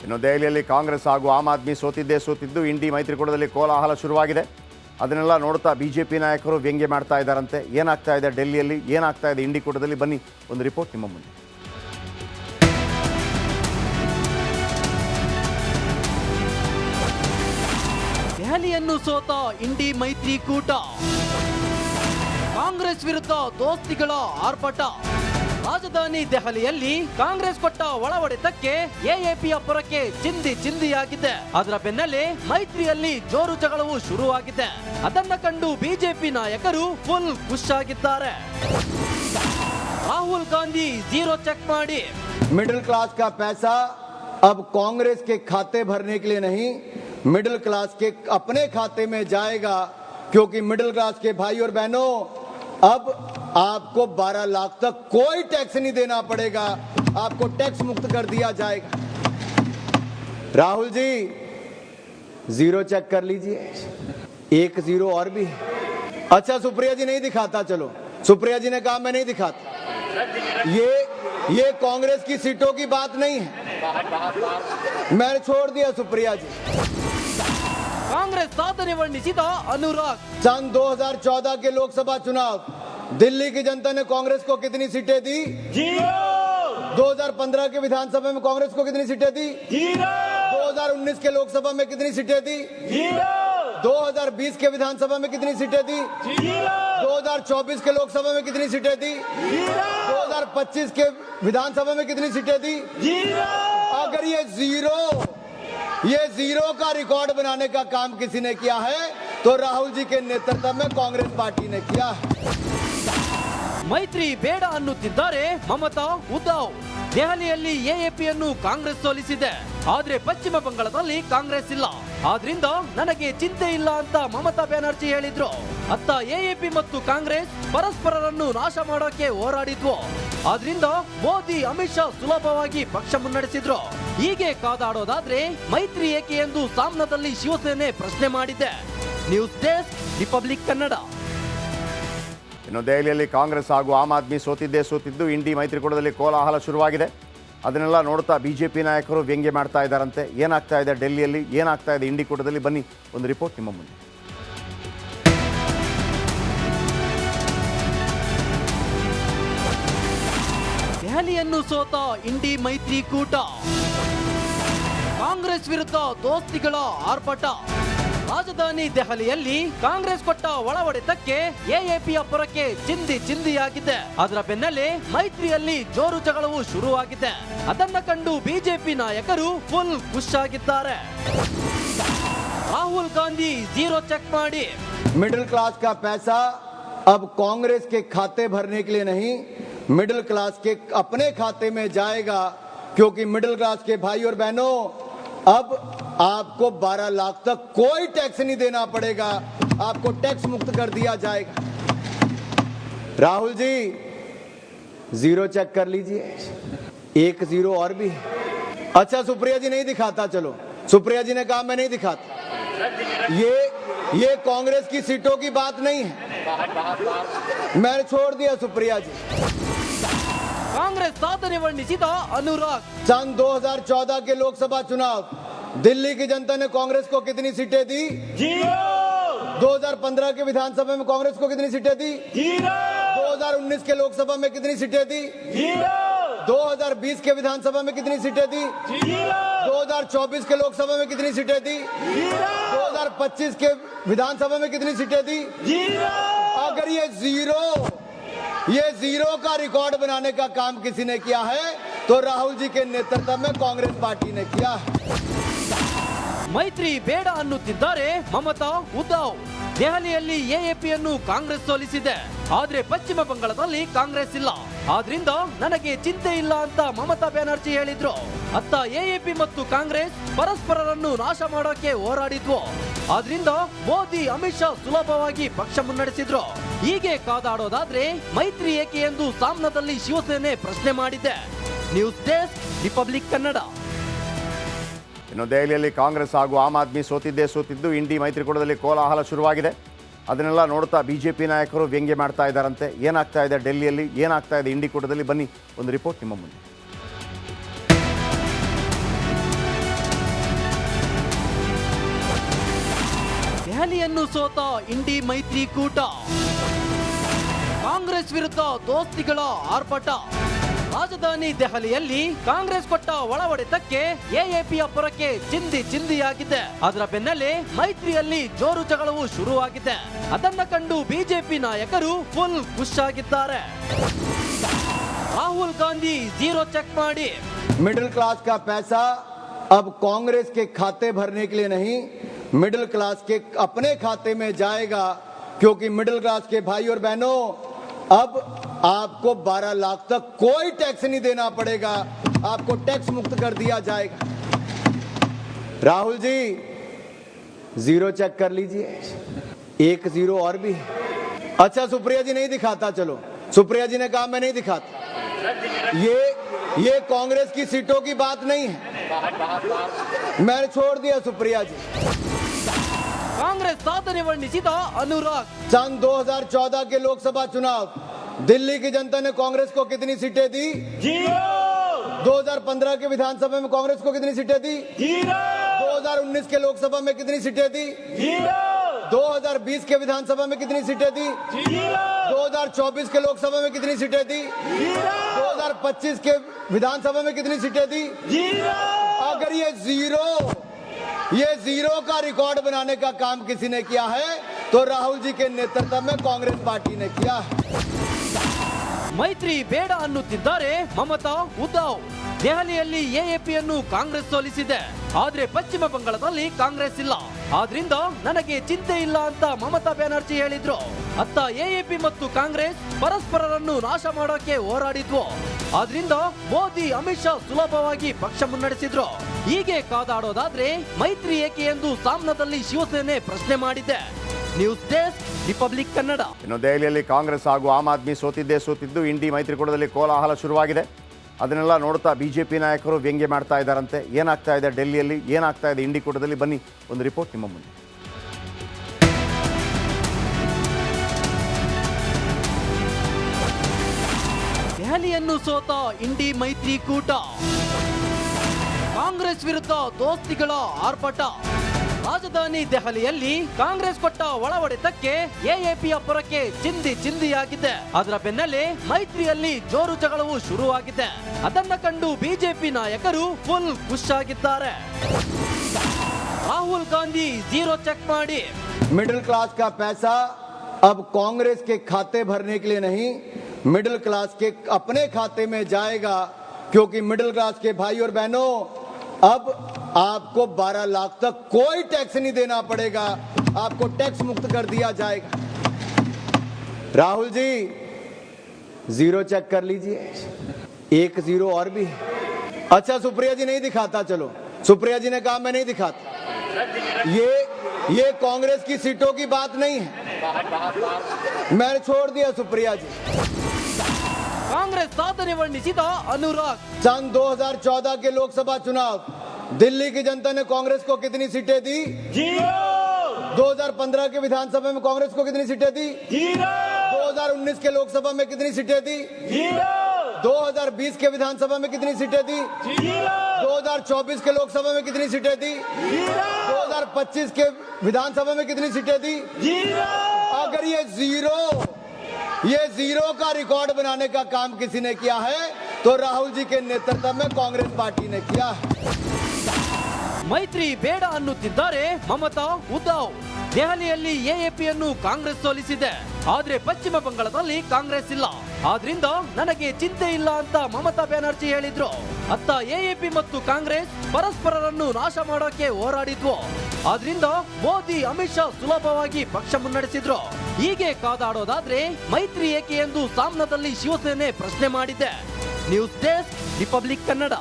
ಇನ್ನು ದೆಹಲಿಯಲ್ಲಿ ಕಾಂಗ್ರೆಸ್ ಹಾಗೂ ಆಮ್ ಆದ್ಮಿ ಸೋತಿದ್ದು ಇಂಡಿ ಮೈತ್ರಿಕೂಟದಲ್ಲಿ ಕೋಲಾಹಲ ಶುರುವಾಗಿದೆ. ಅದನ್ನೆಲ್ಲ ನೋಡ್ತಾ ಬಿಜೆಪಿ ನಾಯಕರು ವ್ಯಂಗ್ಯ ಮಾಡ್ತಾ ಇದ್ದಾರಂತೆ. ಏನಾಗ್ತಾ ಇದೆ ಡೆಲ್ಲಿಯಲ್ಲಿ, ಏನಾಗ್ತಾ ಇದೆ ಇಂಡಿ ಕೂಟದಲ್ಲಿ, ಬನ್ನಿ ಒಂದು ರಿಪೋರ್ಟ್ ನಿಮ್ಮ ಮುಂದೆ. ದೆಹಲಿಯನ್ನು ಸೋತ ಇಂಡಿ ಮೈತ್ರಿಕೂಟ, ಕಾಂಗ್ರೆಸ್ ವಿರುದ್ಧ ದೋಸ್ತಿಗಳ ಆರ್ಭಟ. ರಾಜಧಾನಿ ದೆಹಲಿಯಲ್ಲಿ ಕಾಂಗ್ರೆಸ್ ಕೊಟ್ಟ ಒಳ ಹೊಡೆತಕ್ಕೆ ಎಎಪಿಯ ಪುರಕ್ಕೆ ಚಿಂದಿಯಾಗಿದೆ. ಅದರ ಬೆನ್ನಲ್ಲೇ ಮೈತ್ರಿಯಲ್ಲಿ ಜೋರು ಜಗಳವು ಶುರುವಾಗಿದೆ. ಅದನ್ನ ಕಂಡು ಬಿಜೆಪಿ ನಾಯಕರು ಫುಲ್ ಖುಷ್ ಆಗಿದ್ದಾರೆ. ರಾಹುಲ್ ಗಾಂಧಿ जीरो ಚೆಕ್ ಮಾಡಿ, मिडिल क्लास का पैसा अब कांग्रेस के खाते भरने के लिए नहीं, मिडिल क्लास के अपने खाते में जाएगा, क्योंकि मिडिल क्लास के भाई और बहनों अब आपको 12 लाख तक कोई टैक्स नहीं देना पड़ेगा, आपको टैक्स मुक्त कर दिया जाएगा। राहुल जी जीरो चेक कर लीजिए, 1 0 और भी। अच्छा सुप्रिया जी नहीं दिखाता, चलो सुप्रिया जी ने कहा मैं नहीं दिखाता। ये कांग्रेस की सीटों की बात नहीं है, मैंने छोड़ दिया सुप्रिया जी। ಕಾಂಗ್ರೆಸ್ ಸಾಧನೆ ವರ್ಣಿಸಿದ ಅನುರಾಗ್, सन 2014 के लोकसभा चुनाव दिल्ली की जनता ने कांग्रेस को कितनी सीटें दी? 2015 के विधानसभा में कांग्रेस को कितनी सीटें दी? 2019 के लोकसभा में कितनी सीटें दी? 2020 के विधानसभा में कितनी सीटें दी? 2024 के लोकसभा में कितनी सीटें दी? 2025 के विधानसभा में कितनी सीटें दी? अगर ये जीरो का रिकॉर्ड बनाने का काम किसी ने किया है तो राहुल जी के नेतृत्व में कांग्रेस पार्टी ने किया है। ಮೈತ್ರಿ ಬೇಡ ಅನ್ನುತ್ತಿದ್ದಾರೆ ಮಮತಾ, ಉದ್ಧವ್. ದೆಹಲಿಯಲ್ಲಿ ಎಎಪಿಯನ್ನು ಕಾಂಗ್ರೆಸ್ ಸೋಲಿಸಿದೆ, ಆದ್ರೆ ಪಶ್ಚಿಮ ಬಂಗಾಳದಲ್ಲಿ ಕಾಂಗ್ರೆಸ್ ಇಲ್ಲ. ಆದ್ರಿಂದ ನನಗೆ ಚಿಂತೆ ಇಲ್ಲ ಅಂತ ಮಮತಾ ಬ್ಯಾನರ್ಜಿ ಹೇಳಿದ್ರು. ಅತ್ತ ಎಎಪಿ ಮತ್ತು ಕಾಂಗ್ರೆಸ್ ಪರಸ್ಪರರನ್ನು ನಾಶ ಮಾಡೋಕೆ ಹೋರಾಡಿದ್ವು. ಆದ್ರಿಂದ ಮೋದಿ, ಅಮಿತ್ ಶಾ ಸುಲಭವಾಗಿ ಪಕ್ಷ ಮುನ್ನಡೆಸಿದ್ರು. ಹೀಗೆ ಕಾದಾಡೋದಾದ್ರೆ ಮೈತ್ರಿ ಏಕೆ ಎಂದು ಸಾಮ್ನಾದಲ್ಲಿ ಶಿವಸೇನೆ ಪ್ರಶ್ನೆ ಮಾಡಿದೆ. News desk, republic Kannada. ಇನ್ನು ದೆಹಲಿಯಲ್ಲಿ ಕಾಂಗ್ರೆಸ್ ಹಾಗೂ ಆಮ್ ಆದ್ಮಿ ಸೋತಿದ್ದು ಇಂಡಿ ಮೈತ್ರಿಕೂಟದಲ್ಲಿ ಕೋಲಾಹಲ ಶುರುವಾಗಿದೆ. ಅದನ್ನೆಲ್ಲ ನೋಡ್ತಾ ಬಿಜೆಪಿ ನಾಯಕರು ವ್ಯಂಗ್ಯ ಮಾಡ್ತಾ ಇದ್ದಾರಂತೆ. ಏನಾಗ್ತಾ ಇದೆ ಡೆಲ್ಲಿಯಲ್ಲಿ, ಏನಾಗ್ತಾ ಇದೆ ಇಂಡಿ ಕೂಟದಲ್ಲಿ, ಬನ್ನಿ ಒಂದು ರಿಪೋರ್ಟ್ ನಿಮ್ಮ ಮುಂದೆ. ದೆಹಲಿಯನ್ನು ಸೋತ ಇಂಡಿ ಮೈತ್ರಿಕೂಟ, ಕಾಂಗ್ರೆಸ್ ವಿರುದ್ಧ ದೋಸ್ತಿಗಳ ಆರ್ಭಟ. ರಾಜಧಾನಿ ದೆಹಲಿಯಲ್ಲಿ ಕಾಂಗ್ರೆಸ್ ಕೊಟ್ಟ ಒಳ ಹೊಡೆತಕ್ಕೆ ಎಎಪಿಯ ಪುರಕ್ಕೆ ಚಿಂದಿಯಾಗಿದೆ. ಅದರ ಬೆನ್ನಲ್ಲೇ ಮೈತ್ರಿಯಲ್ಲಿ ಜೋರು ಜಗಳವು ಶುರುವಾಗಿದೆ. ಅದನ್ನ ಕಂಡು ಬಿಜೆಪಿ ನಾಯಕರು ಫುಲ್ ಖುಷ್ ಆಗಿದ್ದಾರೆ. ರಾಹುಲ್ ಗಾಂಧಿ जीरो ಚೆಕ್ ಮಾಡಿ, मिडिल क्लास का पैसा अब कांग्रेस के खाते भरने के लिए नहीं, मिडिल क्लास के अपने खाते में जाएगा, क्योंकि मिडिल क्लास के भाई और बहनों अब आपको 12 लाख तक कोई टैक्स नहीं देना पड़ेगा, आपको टैक्स मुक्त कर दिया जाएगा। राहुल जी जीरो चेक कर लीजिए, 1 0 और भी। अच्छा सुप्रिया जी नहीं दिखाता, चलो सुप्रिया जी ने कहा मैं नहीं दिखाता। ये कांग्रेस की सीटों की बात नहीं है, मैंने छोड़ दिया सुप्रिया जी। ಕಾಂಗ್ರೆಸ್ ಸಾಧನೆ ವರ್ಣಿಸಿದ ಅನುರಾಗ್, सन 2014 के लोकसभा चुनाव दिल्ली की जनता ने कांग्रेस को कितनी सीटें दी? 2015 के विधानसभा में कांग्रेस को कितनी सीटें दी? 2019 के लोकसभा में कितनी सीटें दी? 2020 के विधानसभा में कितनी सीटें दी? 2024 के लोकसभा में कितनी सीटें दी? 2025 के विधानसभा में कितनी सीटें दी? अगर ये जीरो का रिकॉर्ड बनाने का काम किसी ने किया है तो राहुल जी के नेतृत्व में कांग्रेस पार्टी ने किया है। ಮೈತ್ರಿ ಬೇಡ ಅನ್ನುತ್ತಿದ್ದಾರೆ ಮಮತಾ, ಉದ್ಧವ್. ದೆಹಲಿಯಲ್ಲಿ ಎಎಪಿಯನ್ನು ಕಾಂಗ್ರೆಸ್ ಸೋಲಿಸಿದೆ, ಆದ್ರೆ ಪಶ್ಚಿಮ ಬಂಗಾಳದಲ್ಲಿ ಕಾಂಗ್ರೆಸ್ ಇಲ್ಲ. ಆದ್ರಿಂದ ನನಗೆ ಚಿಂತೆ ಇಲ್ಲ ಅಂತ ಮಮತಾ ಬ್ಯಾನರ್ಜಿ ಹೇಳಿದ್ರು. ಅತ್ತ ಎಎಪಿ ಮತ್ತು ಕಾಂಗ್ರೆಸ್ ಪರಸ್ಪರರನ್ನು ನಾಶ ಮಾಡೋಕೆ ಹೋರಾಡಿದ್ವು. ಆದ್ರಿಂದ ಮೋದಿ, ಅಮಿತ್ ಶಾ ಸುಲಭವಾಗಿ ಪಕ್ಷ ಮುನ್ನಡೆಸಿದ್ರು. ಹೀಗೆ ಕಾದಾಡೋದಾದ್ರೆ ಮೈತ್ರಿ ಏಕೆ ಎಂದು ಸಾಮ್ನಾದಲ್ಲಿ ಶಿವಸೇನೆ ಪ್ರಶ್ನೆ ಮಾಡಿದೆ. News desk, republic Kannada. ಇನ್ನು ದೆಹಲಿಯಲ್ಲಿ ಕಾಂಗ್ರೆಸ್ ಹಾಗೂ ಆಮ್ ಆದ್ಮಿ ಸೋತಿದ್ದು ಇಂಡಿ ಮೈತ್ರಿಕೂಟದಲ್ಲಿ ಕೋಲಾಹಲ ಶುರುವಾಗಿದೆ. ಅದನ್ನೆಲ್ಲ ನೋಡ್ತಾ ಬಿಜೆಪಿ ನಾಯಕರು ವ್ಯಂಗ್ಯ ಮಾಡ್ತಾ ಇದ್ದಾರಂತೆ. ಏನಾಗ್ತಾ ಇದೆ ಡೆಲ್ಲಿಯಲ್ಲಿ, ಏನಾಗ್ತಾ ಇದೆ ಇಂಡಿ ಕೂಟದಲ್ಲಿ, ಬನ್ನಿ ಒಂದು ರಿಪೋರ್ಟ್ ನಿಮ್ಮ ಮುಂದೆ. ದೆಹಲಿಯನ್ನು ಸೋತ ಇಂಡಿ ಮೈತ್ರಿಕೂಟ, ಕಾಂಗ್ರೆಸ್ ವಿರುದ್ಧ ದೋಸ್ತಿಗಳ ಆರ್ಭಟ. ರಾಜಧಾನಿ ದೆಹಲಿಯಲ್ಲಿ ಕಾಂಗ್ರೆಸ್ ಕೊಟ್ಟ ಒಳ ಹೊಡೆತಕ್ಕೆ ಎಎಪಿಯ ಪೊರಕೆ ಚಿಂದಿಯಾಗಿದೆ. ಅದರ ಬೆನ್ನಲ್ಲೇ ಮೈತ್ರಿಯಲ್ಲಿ ಜೋರು ಜಗಳವು ಶುರುವಾಗಿದೆ. ಅದನ್ನ ಕಂಡು ಬಿಜೆಪಿ ನಾಯಕರು ಫುಲ್ ಖುಷ್ ಆಗಿದ್ದಾರೆ. ರಾಹುಲ್ ಗಾಂಧಿ ಝೀರೋ ಚೆಕ್ ಮಾಡಿ. मिडिल क्लास का पैसा अब कांग्रेस के खाते भरने के लिए नहीं, मिडिल क्लास के अपने खाते में जाएगा, क्योंकि मिडिल क्लास के भाई और बहनों अब आपको 12 लाख तक कोई टैक्स नहीं देना पड़ेगा, आपको टैक्स मुक्त कर दिया जाएगा. राहुल जी जीरो चेक कर लीजिए, 1 0 और भी. अच्छा सुप्रिया जी नहीं दिखाता, चलो सुप्रिया जी ने कहा मैं नहीं दिखाता. ये कांग्रेस की सीटों की बात नहीं है, मैंने छोड़ दिया सुप्रिया जी. ಕಾಂಗ್ರೆಸ್ ಸಾಧನೆ ವರ್ಣಿಸಿದ ಅನುರಾಗ್. सन 2014 के लोकसभा चुनाव दिल्ली की जनता ने कांग्रेस को कितनी सीटें दी? 2015 के विधानसभा में कांग्रेस को कितनी सीटें दी? 2019 के लोकसभा में कितनी सीटें दी? 2020 के विधानसभा में कितनी सीटें दी? 2024 के लोकसभा में कितनी सीटें दी? 2025 के विधानसभा में कितनी सीटें दी? अगर ये जीरो का रिकॉर्ड बनाने का काम किसी ने किया है तो राहुल जी के नेतृत्व में कांग्रेस पार्टी ने किया है. ಮೈತ್ರಿ ಬೇಡ ಅನ್ನುತ್ತಿದ್ದಾರೆ ಮಮತಾ, ಉದ್ಧವ್. ದೆಹಲಿಯಲ್ಲಿ ಎಎಪಿಯನ್ನು ಕಾಂಗ್ರೆಸ್ ಸೋಲಿಸಿದೆ, ಆದ್ರೆ ಪಶ್ಚಿಮ ಬಂಗಾಳದಲ್ಲಿ ಕಾಂಗ್ರೆಸ್ ಇಲ್ಲ. ಆದ್ರಿಂದ ನನಗೆ ಚಿಂತೆ ಇಲ್ಲ ಅಂತ ಮಮತಾ ಬ್ಯಾನರ್ಜಿ ಹೇಳಿದ್ರು. ಅತ್ತ ಎಎಪಿ ಮತ್ತು ಕಾಂಗ್ರೆಸ್ ಪರಸ್ಪರರನ್ನು ನಾಶ ಮಾಡೋಕೆ ಹೋರಾಡಿದ್ವು. ಆದ್ರಿಂದ ಮೋದಿ, ಅಮಿತ್ ಶಾ ಸುಲಭವಾಗಿ ಪಕ್ಷ ಮುನ್ನಡೆಸಿದ್ರು. ಹೀಗೆ ಕಾದಾಡೋದಾದ್ರೆ ಮೈತ್ರಿ ಏಕೆ ಎಂದು ಸಾಮ್ನಾದಲ್ಲಿ ಶಿವಸೇನೆ ಪ್ರಶ್ನೆ ಮಾಡಿದೆ. News desk, republic Kannada. ಇನ್ನು ದೆಹಲಿಯಲ್ಲಿ ಕಾಂಗ್ರೆಸ್ ಹಾಗೂ ಆಮ್ ಆದ್ಮಿ ಸೋತಿದ್ದು ಇಂಡಿ ಮೈತ್ರಿಕೂಟದಲ್ಲಿ ಕೋಲಾಹಲ ಶುರುವಾಗಿದೆ. ಅದನ್ನೆಲ್ಲ ನೋಡ್ತಾ ಬಿಜೆಪಿ ನಾಯಕರು ವ್ಯಂಗ್ಯ ಮಾಡ್ತಾ ಇದ್ದಾರಂತೆ. ಏನಾಗ್ತಾ ಇದೆ ಡೆಲ್ಲಿಯಲ್ಲಿ, ಏನಾಗ್ತಾ ಇದೆ ಇಂಡಿ ಕೂಟದಲ್ಲಿ, ಬನ್ನಿ ಒಂದು ರಿಪೋರ್ಟ್ ನಿಮ್ಮ ಮುಂದೆ. ದೆಹಲಿಯನ್ನು ಸೋತ ಇಂಡಿ ಮೈತ್ರಿಕೂಟ, ಕಾಂಗ್ರೆಸ್ ವಿರುದ್ಧ ದೋಸ್ತಿಗಳ ಆರ್ಭಟ. ರಾಜಧಾನಿ ದೆಹಲಿಯಲ್ಲಿ ಕಾಂಗ್ರೆಸ್ ಕೊಟ್ಟ ಒಳ ಹೊಡೆತಕ್ಕೆ ಎಎಪಿಯ ಪೊರಕೆ ಚಿಂದಿಯಾಗಿದೆ. ಅದರ ಬೆನ್ನಲ್ಲೇ ಮೈತ್ರಿಯಲ್ಲಿ ಜೋರು ಜಗಳವು ಶುರುವಾಗಿದೆ. ಅದನ್ನ ಕಂಡು ಬಿಜೆಪಿ ನಾಯಕರು ಫುಲ್ ಖುಷ್ ಆಗಿದ್ದಾರೆ. ರಾಹುಲ್ ಗಾಂಧಿ ಝೀರೋ ಚೆಕ್ ಮಾಡಿ. मिडिल क्लास का पैसा अब कांग्रेस के खाते भरने के लिए नहीं, मिडिल क्लास के अपने खाते में जाएगा, क्योंकि मिडिल क्लास के भाई और बहनों अब आपको 12 लाख तक कोई टैक्स नहीं देना पड़ेगा, आपको टैक्स मुक्त कर दिया जाएगा. राहुल जी जीरो चेक कर लीजिए, 1 0 और भी. अच्छा सुप्रिया जी नहीं दिखाता, चलो सुप्रिया जी ने कहा मैं नहीं दिखाता. ये कांग्रेस की सीटों की बात नहीं है, मैंने छोड़ दिया सुप्रिया जी. ಕಾಂಗ್ರೆಸ್ ಸಾಧನೆ ವರ್ಣಿಸಿದ ಅನುರಾಗ್. सन 2014 के लोकसभा चुनाव दिल्ली की जनता ने कांग्रेस को कितनी सीटें दी? 2015 के विधानसभा में कांग्रेस को कितनी सीटें दी? 2019 के लोकसभा में कितनी सीटें दी? 2020 के विधानसभा में कितनी सीटें दी? 2024 के लोकसभा में कितनी सीटें दी? 2025 के विधानसभा में कितनी सीटें दी? अगर ये जीरो का रिकॉर्ड बनाने का काम किसी ने किया है तो राहुल जी के नेतृत्व में कांग्रेस पार्टी ने किया है. ಮೈತ್ರಿ ಬೇಡ ಅನ್ನುತ್ತಿದ್ದಾರೆ ಮಮತಾ, ಉದ್ಧವ್. ದೆಹಲಿಯಲ್ಲಿ ಎಎಪಿಯನ್ನು ಕಾಂಗ್ರೆಸ್ ಸೋಲಿಸಿದೆ, ಆದ್ರೆ ಪಶ್ಚಿಮ ಬಂಗಾಳದಲ್ಲಿ ಕಾಂಗ್ರೆಸ್ ಇಲ್ಲ. ಆದ್ರಿಂದ ನನಗೆ ಚಿಂತೆ ಇಲ್ಲ ಅಂತ ಮಮತಾ ಬ್ಯಾನರ್ಜಿ ಹೇಳಿದ್ರು. ಅತ್ತ ಎಎಪಿ ಮತ್ತು ಕಾಂಗ್ರೆಸ್ ಪರಸ್ಪರರನ್ನು ನಾಶ ಮಾಡೋಕೆ ಹೋರಾಡಿದ್ವು. ಆದ್ರಿಂದ ಮೋದಿ, ಅಮಿತ್ ಶಾ ಸುಲಭವಾಗಿ ಪಕ್ಷ ಮುನ್ನಡೆಸಿದ್ರು. ಹೀಗೆ ಕಾದಾಡೋದಾದ್ರೆ ಮೈತ್ರಿ ಏಕೆ ಎಂದು ಸಾಮ್ನಾದಲ್ಲಿ ಶಿವಸೇನೆ ಪ್ರಶ್ನೆ ಮಾಡಿದೆ. News desk, republic Kannada.